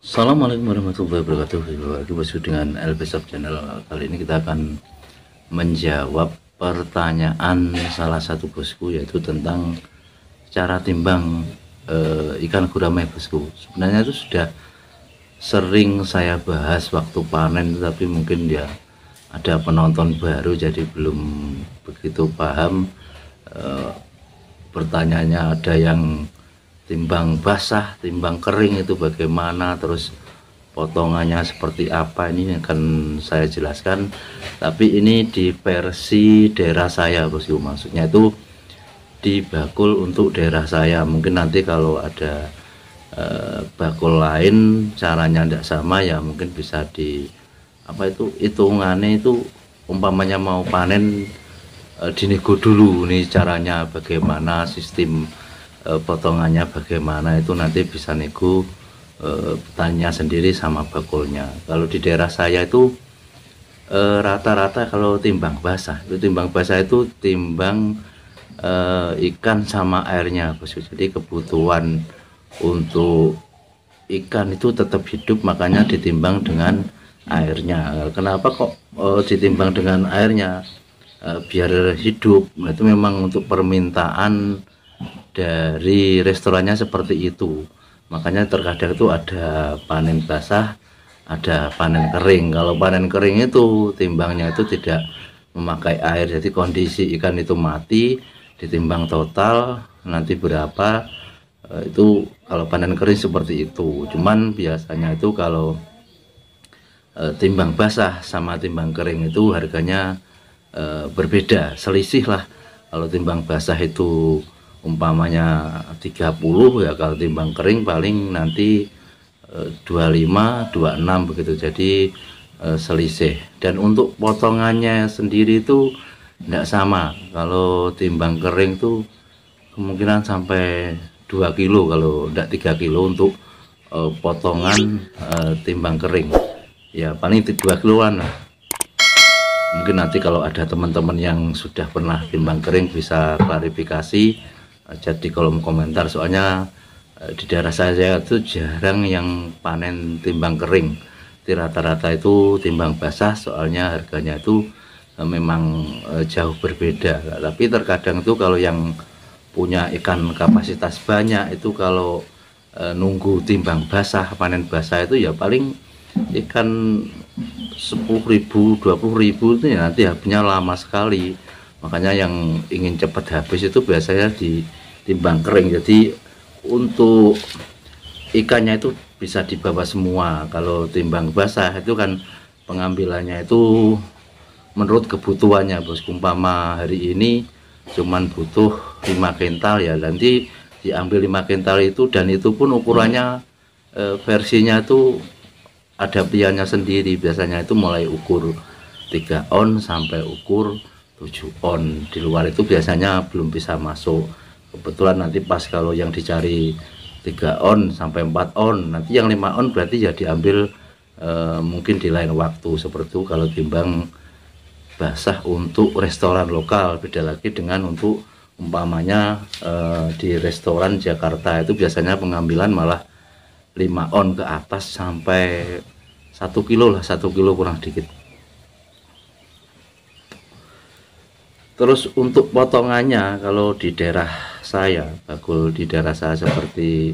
Assalamualaikum warahmatullahi wabarakatuh. Lagi bersama dengan LB Shop Channel. Kali ini kita akan menjawab pertanyaan salah satu bosku, yaitu tentang cara timbang ikan gurame bosku. Sebenarnya itu sudah sering saya bahas waktu panen, tapi mungkin ya ada penonton baru jadi belum begitu paham. Pertanyaannya ada yang timbang basah, timbang kering itu bagaimana, terus potongannya seperti apa, ini akan saya jelaskan. Tapi ini di versi daerah saya bosku, maksudnya itu di bakul untuk daerah saya. Mungkin nanti kalau ada bakul lain caranya tidak sama ya, mungkin bisa di apa itu hitungannya itu, umpamanya mau panen dinego dulu nih caranya bagaimana, sistem potongannya bagaimana, itu nanti bisa nego tanya sendiri sama bakulnya. Kalau di daerah saya itu rata-rata kalau timbang basah itu timbang ikan sama airnya bosku. Jadi kebutuhan untuk ikan itu tetap hidup, makanya ditimbang dengan airnya. Kenapa kok ditimbang dengan airnya? Biar hidup. Nah, itu memang untuk permintaan dari restorannya seperti itu. Makanya terkadang itu ada panen basah, ada panen kering. Kalau panen kering itu timbangnya itu tidak memakai air, jadi kondisi ikan itu mati, ditimbang total nanti berapa. Itu kalau panen kering seperti itu. Cuman biasanya itu kalau timbang basah sama timbang kering itu harganya berbeda, selisih lah. Kalau timbang basah itu umpamanya 30 ya, kalau timbang kering paling nanti 25 26 begitu. Jadi selisih. Dan untuk potongannya sendiri itu tidak sama. Kalau timbang kering tuh kemungkinan sampai 2 kilo, kalau tidak 3 kilo untuk potongan timbang kering ya, paling 2 kiloan lah. Mungkin nanti kalau ada teman-teman yang sudah pernah timbang kering bisa klarifikasi aja di kolom komentar. Soalnya di daerah saya itu jarang yang panen timbang kering. Rata-rata itu timbang basah, soalnya harganya itu memang jauh berbeda. Tapi terkadang itu kalau yang punya ikan kapasitas banyak itu, kalau nunggu timbang basah, panen basah itu ya paling ikan 10.000 20.000 itu ya nanti habisnya lama sekali. Makanya yang ingin cepat habis itu biasanya ditimbang kering. Jadi untuk ikannya itu bisa dibawa semua. Kalau timbang basah itu kan pengambilannya itu menurut kebutuhannya bos. Umpama hari ini cuman butuh 5 kental ya, nanti diambil 5 kental itu, dan itu pun ukurannya versinya itu ada piannya sendiri. Biasanya itu mulai ukur 3 on sampai ukur 7 on. Di luar itu biasanya belum bisa masuk. Kebetulan nanti pas kalau yang dicari 3 on sampai 4 on, nanti yang 5 on berarti ya diambil mungkin di lain waktu seperti itu. Kalau timbang basah untuk restoran lokal, beda lagi dengan untuk umpamanya di restoran Jakarta itu biasanya pengambilan malah 5 on ke atas sampai 1 kilo lah, 1 kilo kurang dikit. Terus untuk potongannya, kalau di daerah saya, bakul di daerah saya seperti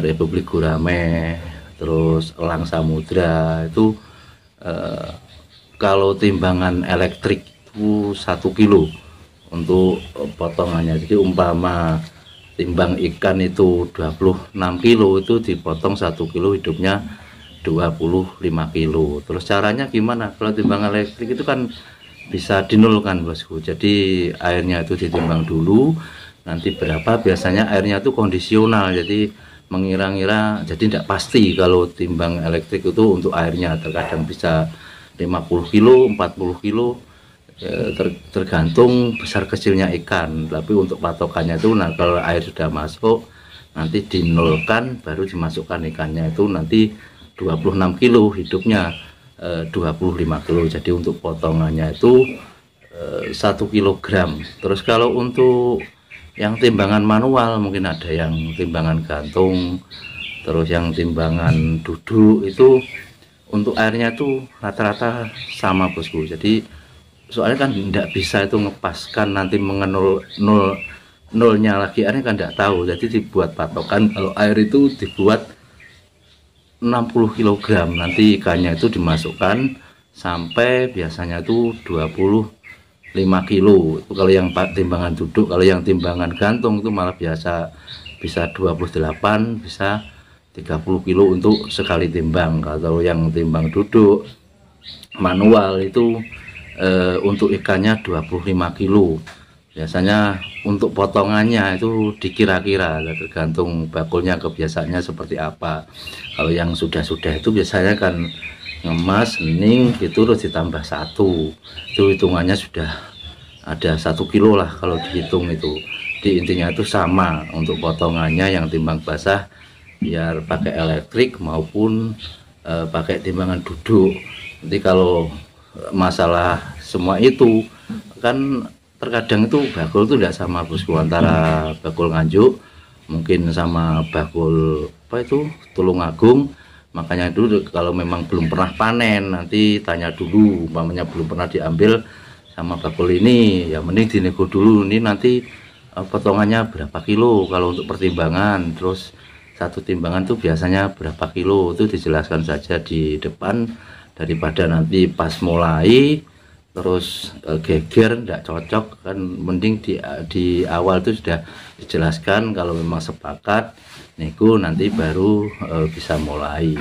Republik Gurame, terus Elang Samudra itu kalau timbangan elektrik itu 1 kilo untuk potongannya. Jadi umpama timbang ikan itu 26 kilo, itu dipotong 1 kilo hidupnya 25 kilo. Terus caranya gimana? Kalau timbang elektrik itu kan bisa dinulkan bosku. Jadi airnya itu ditimbang dulu, nanti berapa, biasanya airnya itu kondisional, jadi mengira-ngira, jadi tidak pasti. Kalau timbang elektrik itu untuk airnya terkadang bisa 50 kilo 40 kilo, tergantung besar kecilnya ikan. Tapi untuk patokannya itu, nah kalau air sudah masuk nanti dinolkan, baru dimasukkan ikannya itu nanti 26 kilo hidupnya 25 kilo. Jadi untuk potongannya itu 1 kilogram. Terus kalau untuk yang timbangan manual, mungkin ada yang timbangan gantung, Terus yang timbangan duduk itu untuk airnya itu rata-rata sama bosku. Jadi soalnya kan tidak bisa itu ngepaskan nanti mengenul nolnya lagi airnya kan tidak tahu. Jadi dibuat patokan kalau air itu dibuat 60 kg, nanti ikannya itu dimasukkan sampai biasanya itu 25 kilo itu kalau yang timbangan duduk. Kalau yang timbangan gantung itu malah bisa 28, bisa 30 kilo untuk sekali timbang. Kalau yang timbang duduk manual itu untuk ikannya 25 kilo. Biasanya untuk potongannya itu dikira-kira, tergantung bakulnya kebiasaannya seperti apa. Kalau yang sudah-sudah itu biasanya kan ngemas, hening gitu, terus ditambah satu, itu hitungannya sudah ada 1 kilo lah kalau dihitung itu. Di intinya itu sama untuk potongannya. Yang timbang basah biar pakai elektrik maupun pakai timbangan duduk. Nanti kalau masalah semua itu kan terkadang itu bakul itu tidak sama bosku, antara bakul Nganjuk mungkin sama bakul apa itu Tulungagung. Makanya dulu kalau memang belum pernah panen nanti tanya dulu, umpamanya belum pernah diambil sama bakul ini, ya mending dinego dulu ini nanti potongannya berapa kilo kalau untuk pertimbangan. Terus satu timbangan tuh biasanya berapa kilo, itu dijelaskan saja di depan, daripada nanti pas mulai terus geger tidak cocok kan. Mending di awal itu sudah dijelaskan, kalau memang sepakat nego nanti baru bisa mulai.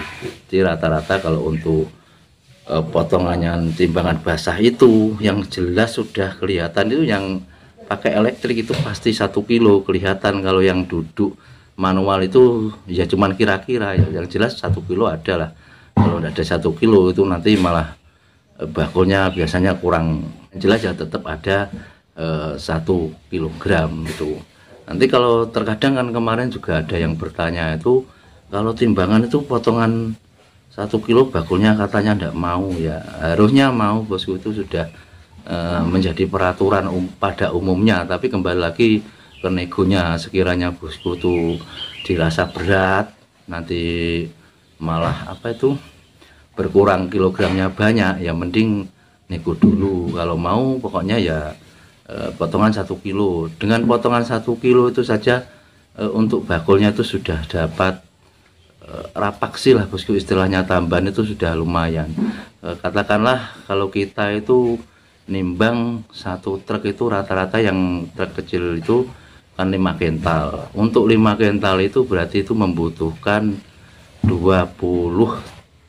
Jadi rata-rata kalau untuk potongannya timbangan basah itu yang jelas sudah kelihatan, itu yang pakai elektrik itu pasti 1 kilo kelihatan. Kalau yang duduk manual itu ya cuman kira-kira, yang jelas 1 kilo ada lah. Kalau tidak ada 1 kilo itu nanti malah bakulnya biasanya kurang. Jelas ya tetap ada 1 kilogram itu. Nanti kalau terkadang kan kemarin juga ada yang bertanya itu, kalau timbangan itu potongan 1 kilo bakulnya katanya tidak mau. Ya harusnya mau bosku, itu sudah menjadi peraturan pada umumnya. Tapi kembali lagi ke negonya, sekiranya bosku tuh dirasa berat nanti malah apa itu berkurang kilogramnya banyak, ya mending nego dulu. Kalau mau pokoknya ya potongan 1 kilo. Dengan potongan 1 kilo itu saja untuk bakulnya itu sudah dapat rapaksi lah bosku, istilahnya tambahan itu sudah lumayan. Katakanlah kalau kita itu nimbang satu truk itu rata-rata yang truk kecil itu kan 5 kental. Untuk 5 kental itu berarti itu membutuhkan 20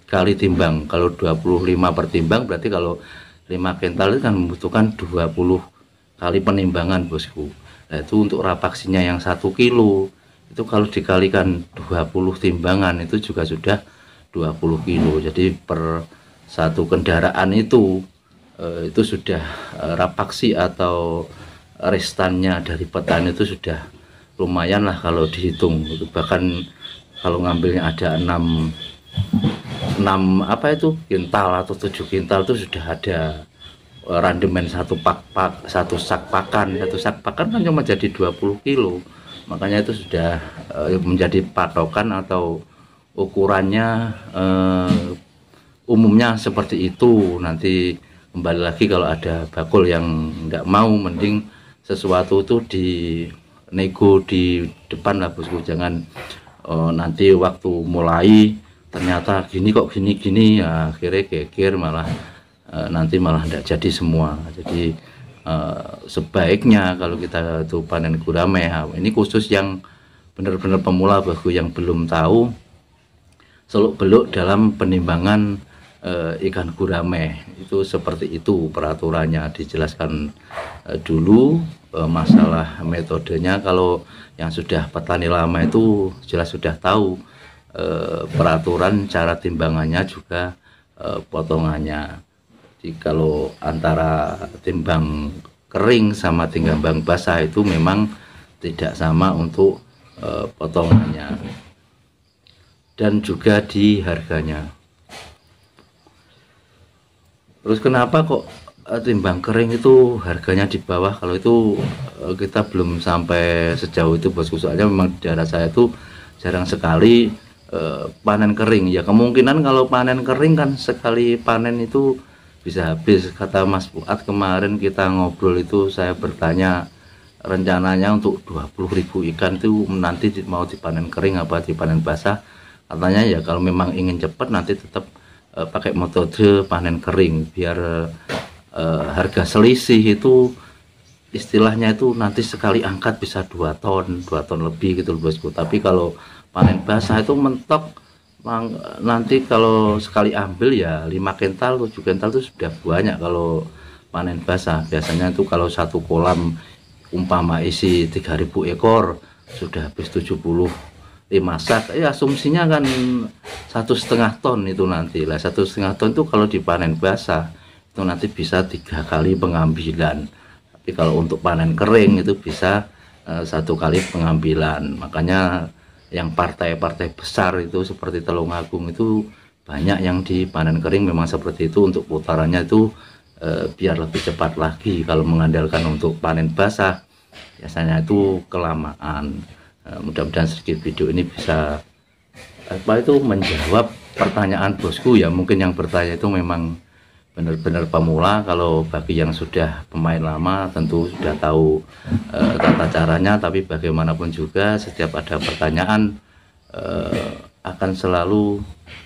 kali timbang. Kalau 25 per timbang berarti kalau 5 kental itu kan membutuhkan 20 kali penimbangan bosku. Nah, itu untuk rapaksinya yang 1 kilo itu kalau dikalikan 20 timbangan itu juga sudah 20 kilo. Jadi per satu kendaraan itu sudah rapaksi atau restannya dari petani itu sudah lumayan lah kalau dihitung. Itu bahkan kalau ngambilnya ada 6 apa itu kintal atau 7 kintal itu sudah ada randemen satu sak pakan kan cuma jadi 20 kilo. Makanya itu sudah menjadi patokan atau ukurannya umumnya seperti itu. Nanti kembali lagi kalau ada bakul yang tidak mau, mending sesuatu itu di nego di depan lah bosku. Jangan nanti waktu mulai ternyata gini kok gini ya, akhirnya geger malah nanti malah tidak jadi semua. Jadi sebaiknya kalau kita itu panen gurame, ini khusus yang benar-benar pemula bosku, yang belum tahu seluk beluk dalam penimbangan ikan gurame itu seperti itu peraturannya, dijelaskan dulu masalah metodenya. Kalau yang sudah petani lama itu jelas sudah tahu peraturan cara timbangannya juga potongannya. Jadi kalau antara timbang kering sama timbang basah itu memang tidak sama untuk potongannya dan juga di harganya. Terus kenapa kok timbang kering itu harganya di bawah? Kalau itu kita belum sampai sejauh itu bosku, soalnya memang di daerah saya itu jarang sekali panen kering ya. Kemungkinan kalau panen kering kan sekali panen itu bisa habis. Kata Mas Fuad kemarin kita ngobrol itu, saya bertanya rencananya untuk 20.000 ikan itu nanti mau dipanen kering apa dipanen basah. Katanya ya kalau memang ingin cepat nanti tetap pakai metode panen kering biar harga selisih itu istilahnya itu nanti sekali angkat bisa 2 ton lebih gitu loh bosku. Tapi kalau panen basah itu mentok nanti kalau sekali ambil ya 5 kental 7 kental itu sudah banyak. Kalau panen basah biasanya itu kalau satu kolam umpama isi 3.000 ekor sudah habis 75 sak ya, asumsinya kan 1,5 ton itu nanti lah. 1,5 ton itu kalau dipanen basah itu nanti bisa 3 kali pengambilan. Tapi kalau untuk panen kering itu bisa 1 kali pengambilan. Makanya yang partai-partai besar itu seperti Tulungagung itu banyak yang dipanen kering memang seperti itu, untuk putarannya itu biar lebih cepat lagi. Kalau mengandalkan untuk panen basah biasanya itu kelamaan. Mudah-mudahan sedikit video ini bisa menjawab pertanyaan bosku ya. Mungkin yang bertanya itu memang benar-benar pemula. Kalau bagi yang sudah pemain lama tentu sudah tahu tata caranya, tapi bagaimanapun juga setiap ada pertanyaan akan selalu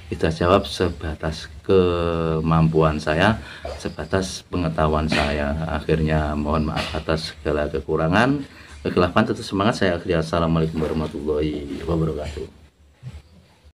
kita jawab sebatas kemampuan saya, sebatas pengetahuan saya. Akhirnya mohon maaf atas segala kekurangan, kegelapan. Tetap semangat. Saya akhiri, assalamualaikum warahmatullahi wabarakatuh.